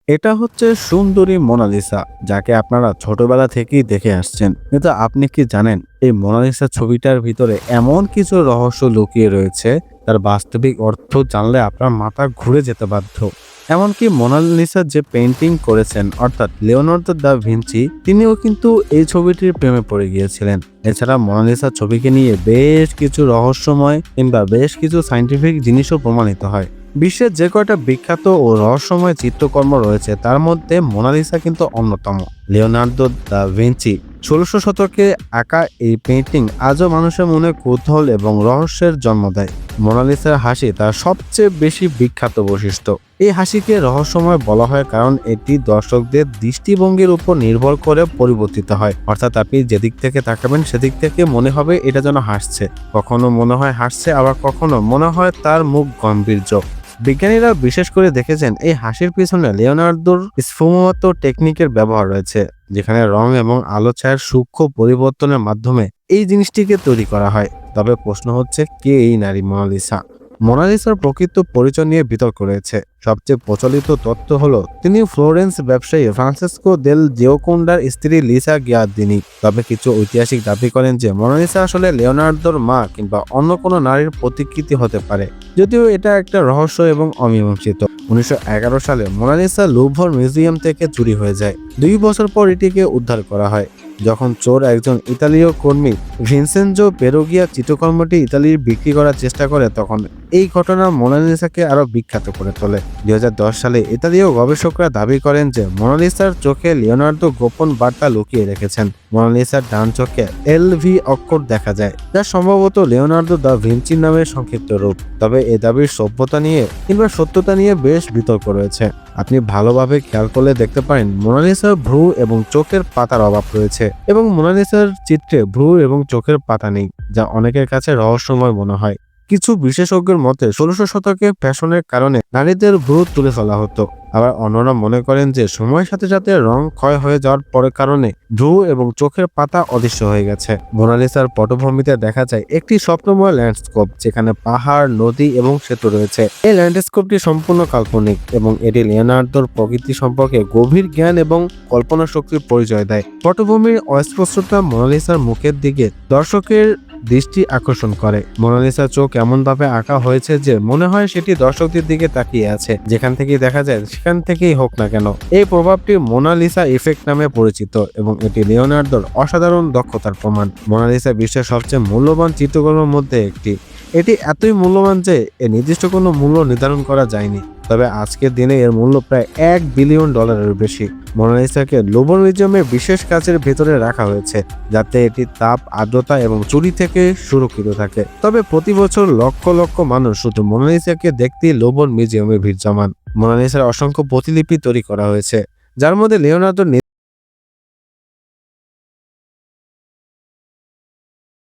এটা হচ্ছে সুন্দরী মোনালিসা, যাকে আপনারা ছোটবেলা থেকেই দেখে আসছেন। কিন্তু আপনি কি জানেন এই মোনালিসা ছবিটার ভিতরে এমন কিছু রহস্য লুকিয়ে রয়েছে, তার বাস্তবিক অর্থ জানলে আপনার মাথা ঘুরে যেতে বাধ্য। এমনকি মোনালিসা যে পেইন্টিং করেছেন অর্থাৎ লিওনার্দো দা ভিঞ্চি, তিনিও কিন্তু এই ছবিটির প্রেমে পড়ে গিয়েছিলেন। এছাড়া মোনালিসা ছবিকে নিয়ে বেশ কিছু রহস্যময় কিংবা বেশ কিছু সায়েন্টিফিক জিনিসও প্রমাণিত হয়। বিশ্বের যে কয়টা বিখ্যাত ও রহস্যময় চিত্রকর্ম রয়েছে তার মধ্যে মোনালিসা কিন্তু অন্যতম। লিওনার্দো দা ভিঞ্চি ১৬০০ শতকে আঁকা এই পেইন্টিং আজও মানুষের মনে কৌতূহল এবং রহস্যের জন্ম দেয়। মোনালিসার হাসি তার সবচেয়ে বেশি বিখ্যাত বৈশিষ্ট্য। এই হাসিকে রহস্যময় বলা হয় কারণ এটি দর্শকদের দৃষ্টিভঙ্গির উপর নির্ভর করে পরিবর্তিত হয়। অর্থাৎ আপনি যেদিক থেকে তাকাবেন সেদিক থেকে মনে হবে এটা যেন হাসছে, কখনো মনে হয় হাসছে, আবার কখনো মনে হয় তার মুখ গাম্ভীর্য। বিজ্ঞানীরা বিশেষ করে দেখেছেন এই হাসির পিছনে লিওনার্দোর স্ফুমতো টেকনিকের ব্যবহার রয়েছে, যেখানে রং এবং আলো ছায়ার সূক্ষ্ম পরিবর্তনের মাধ্যমে এই জিনিসটিকে তৈরি করা হয়। তবে প্রশ্ন হচ্ছে, কে এই নারী মোনালিসা? মোনালিসার প্রকৃত পরিচয় নিয়ে বিতর্ক রয়েছে। সবচেয়ে প্রচলিত তথ্য হলো তিনি ফ্লোরেন্স ব্যবসায়ী ফ্রান্সেসকো দেল জিওকোন্ডার স্ত্রী লিসা গিয়ার্দিনি। তবে কিছু ঐতিহাসিক দাবি করেন যে মোনালিসা আসলে লিওনার্দোর মা কিংবা অন্য কোনো নারীর প্রতিকৃতি হতে পারে, যদিও এটা একটা রহস্য এবং অমীমাংসিত। ১৯১১ সালে মোনালিসা লুভর মিউজিয়াম থেকে চুরি হয়ে যায়। ২ বছর পর এটিকে উদ্ধার করা হয়। যখন চোর একজন ইতালীয় কর্মী ভিনসেনজো পেরোগিয়া চিত্রকর্মটি ইতালির বিক্রি করার চেষ্টা করে, তখন এই ঘটনা মোনালিসাকে আরো বিখ্যাত করে তোলে। ২০১০ সালে ইতালীয় গবেষকরা দাবি করেন যে মোনালিসার চোখে লিওনার্দো গোপন বার্তা লুকিয়ে রেখেছেন। মোনালিসার ডান চোখে এলভি অক্ষর দেখা যায়, যা সম্ভবত লিওনার্দো দা ভিঞ্চি নামের সংক্ষিপ্ত রূপ। তবে এ দাবির সভ্যতা নিয়ে কিংবা সত্যতা নিয়ে বেশ বিতর্ক রয়েছে। আপনি ভালোভাবে খেয়াল করলে দেখতে পারেন মোনালিসার ভ্রু এবং চোখের পাতার অভাব রয়েছে, এবং মোনালিসার চিত্রে ভ্রু এবং চোখের পাতা নেই, যা অনেকের কাছে রহস্যময় মনে হয়। কিছু বিশেষজ্ঞের মতে ১৬০০ শতকে ফ্যাশনের কারণে নারীদের ভ্রু তুলে ফেলা হতো। আবার অন্যরা মনে করেন যে সময়ের সাথে সাথে রং ক্ষয় হয়ে যাওয়ার পরের কারণে ভ্রু এবং চোখের পাতা অদৃশ্য হয়ে গেছে। মোনালিসার পটভূমিতে দেখা যায় একটি স্বপ্নময় ল্যান্ডস্কেপ, যেখানে পাহাড়, নদী এবং সেতু রয়েছে। এই ল্যান্ডস্কেপটি সম্পূর্ণ কাল্পনিক এবং এটি লিওনার্দোর প্রকৃতি সম্পর্কে গভীর জ্ঞান এবং কল্পনা শক্তির পরিচয় দেয়। পটভূমির অস্পষ্টতা মোনালিসার মুখের দিকে দর্শকের দৃষ্টি আকর্ষণ করে। মোনালিসার চোখ এমনভাবে আঁকা হয়েছে যে মনে হয় সেটি দর্শকদের দিকে তাকিয়ে আছে। যেখান থেকেই দেখা যায় সেখান থেকেই হোক না কেন। এই প্রভাবটি মোনালিসা ইফেক্ট নামে পরিচিত এবং এটি লিওনার্দোর অসাধারণ দক্ষতার প্রমাণ। মোনালিসা বিশ্বের সবচেয়ে মূল্যবান চিত্রকর্মের মধ্যে একটি। এটি এতই মূল্যবান যে এর নির্দিষ্ট কোনো মূল্য নির্ধারণ করা যায়নি। তবে আজকের দিনে এর মূল্য প্রায় $1 বিলিয়ন বেশি। মোনালিসাকে লুভর মিউজিয়ামের বিশেষ কাচের ভেতরে রাখা হয়েছে, যাতে এটি তাপ, আর্দ্রতা এবং চুরি থেকে সুরক্ষিত থাকে। তবে প্রতি বছর লক্ষ লক্ষ মানুষ শুধু মোনালিসাকে দেখতেই লুভর মিউজিয়ামে ভিড় জমান। মোনালিসার অসংখ্য প্রতিলিপি তৈরি করা হয়েছে, যার মধ্যে লিওনার্দো